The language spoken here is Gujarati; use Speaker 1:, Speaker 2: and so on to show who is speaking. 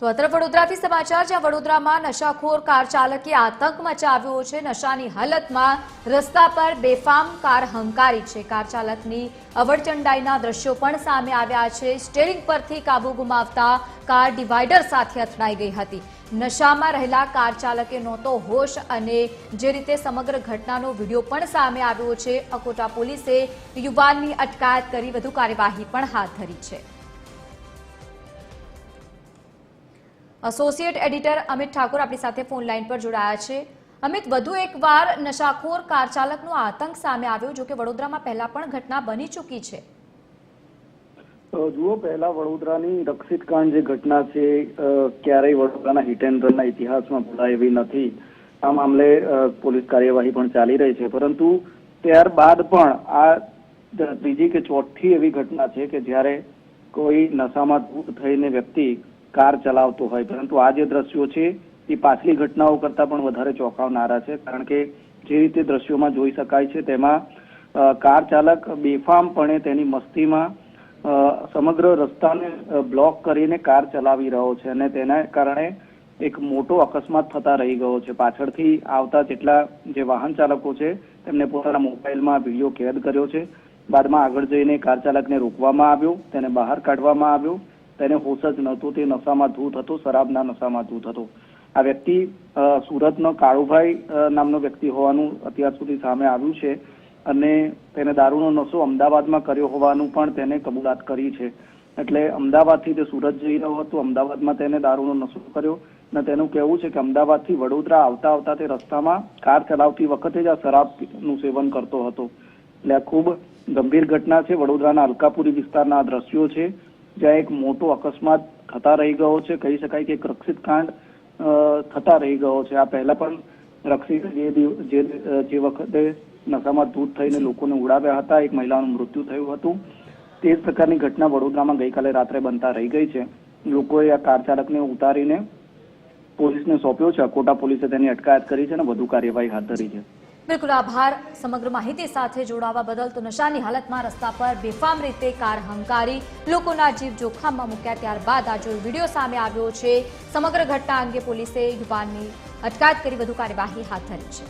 Speaker 1: તો આ તરફ વડોદરાથી સમાચાર, જ્યાં વડોદરામાં નશાખોર કાર ચાલકે આતંક મચાવ્યો છે। નશાની હાલતમાં રસ્તા પર બેફામ કાર હંકારી છે। કાર ચાલકની અવળચંડાઈના દ્રશ્યો પણ સામે આવ્યા છે। સ્ટીયરિંગ પરથી કાબુ ગુમાવતા કાર ડિવાઈડર સાથે અથડાઈ ગઈ હતી। નશામાં રહેલા કાર ચાલકે નહોતો હોશ અને જે રીતે સમગ્ર ઘટનાનો વિડીયો પણ સામે આવ્યો છે। અકોટા પોલીસે યુવાનની અટકાયત કરી વધુ કાર્યવાહી પણ હાથ ધરી છે। એસોસિએટ એડિટર અમિત ઠાકોર આપણી સાથે ફોન લાઈન પર જોડાયા છે। અમિત, વધુ એકવાર નશાખોર કાર ચાલકનો આતંક સામે આવ્યો, જો કે વડોદરામાં પહેલા પણ ઘટના બની ચૂકી છે।
Speaker 2: જુઓ, પહેલા વડોદરાની રક્ષિત કાંડ જે ઘટના છે ક્યારેય વડોદરાના હિટ એન્ડ રનના ઇતિહાસમાં ભૂલાય એવી નથી। આ મામલે પોલીસ કાર્યવાહી પણ ચાલી રહી છે, પરંતુ ત્યારબાદ પણ આ ત્રીજી કે ચોથી એવી ઘટના છે કે જ્યારે કોઈ નશામાં ધૂત થઈને વ્યક્તિ કાર ચલાવતો હોય, પરંતુ આ જે દ્રશ્યો છે એ પાછલી ઘટનાઓ કરતા પણ વધારે ચોંકાવનારા છે। કારણ કે જે રીતે દ્રશ્યોમાં જોઈ શકાય છે તેમાં કાર ચાલક બેફામપણે તેની મસ્તીમાં સમગ્ર રસ્તાને બ્લોક કરીને કાર ચલાવી રહ્યો છે અને તેના કારણે એક મોટો અકસ્માત થતા રહી ગયો છે। પાછળથી આવતા જેટલા જે વાહન ચાલકો છે તેમને પોતાના મોબાઈલમાં વિડીયો કેદ કર્યો છે। બાદમાં આગળ જઈને કાર ચાલકને રોકવામાં આવ્યો, તેને બહાર કાઢવામાં આવ્યો। તેને હોશ જ નહોતો, તે નશામાં ધૂત હતો, શરાબના નશામાં ધૂત હતો। આ વ્યક્તિ સુરતનો કાળુભાઈ નામનો વ્યક્તિ હોવાનું અત્યાર સુધી સામે આવ્યું છે અને તેને દારૂનો નશો અમદાવાદમાં કર્યો હોવાનું પણ તેને કબૂલાત કરી છે। એટલે અમદાવાદથી તે સુરત જઈ રહ્યો હતો, અમદાવાદમાં તેને દારૂનો નશો કર્યો અને તેનું કહેવું છે કે અમદાવાદથી વડોદરા આવતા આવતા તે રસ્તામાં કાર ચલાવતી વખતે જ આ શરાબનું સેવન કરતો હતો। એટલે આ ખૂબ ગંભીર ઘટના છે। વડોદરાના અલકાપુરી વિસ્તારના દ્રશ્યો છે જ્યાં એક મોટો અકસ્માત થતા રહી ગયો છે। કહી શકાય કે એક રક્ષિત કાંડ થતા રહી ગયો છે। આ પહેલા પણ રક્ષિત જે વખતે નશામાં ધૂત થઈને લોકોને ઉડાવ્યા હતા, એક મહિલાનું મૃત્યુ થયું હતું, તે જ પ્રકારની ઘટના વડોદરામાં ગઈકાલે રાત્રે બનતા રહી ગઈ છે। લોકોએ આ કાર ચાલકને ઉતારીને પોલીસને સોંપ્યો છે। અકોટા પોલીસે તેની અટકાયત કરી છે અને વધુ કાર્યવાહી હાથ ધરી છે।
Speaker 1: બિલકુલ, આભાર સમગ્ર માહિતી સાથે જોડાવા બદલ। તો નશાની હાલતમાં રસ્તા પર બેફામ રીતે કાર હંકારી લોકોના જીવ જોખમમાં મૂક્યા, ત્યારબાદ આ જો વિડીયો સામે આવ્યો છે। સમગ્ર ઘટના અંગે પોલીસે યુવાનની અટકાયત કરી વધુ કાર્યવાહી હાથ ધરી છે।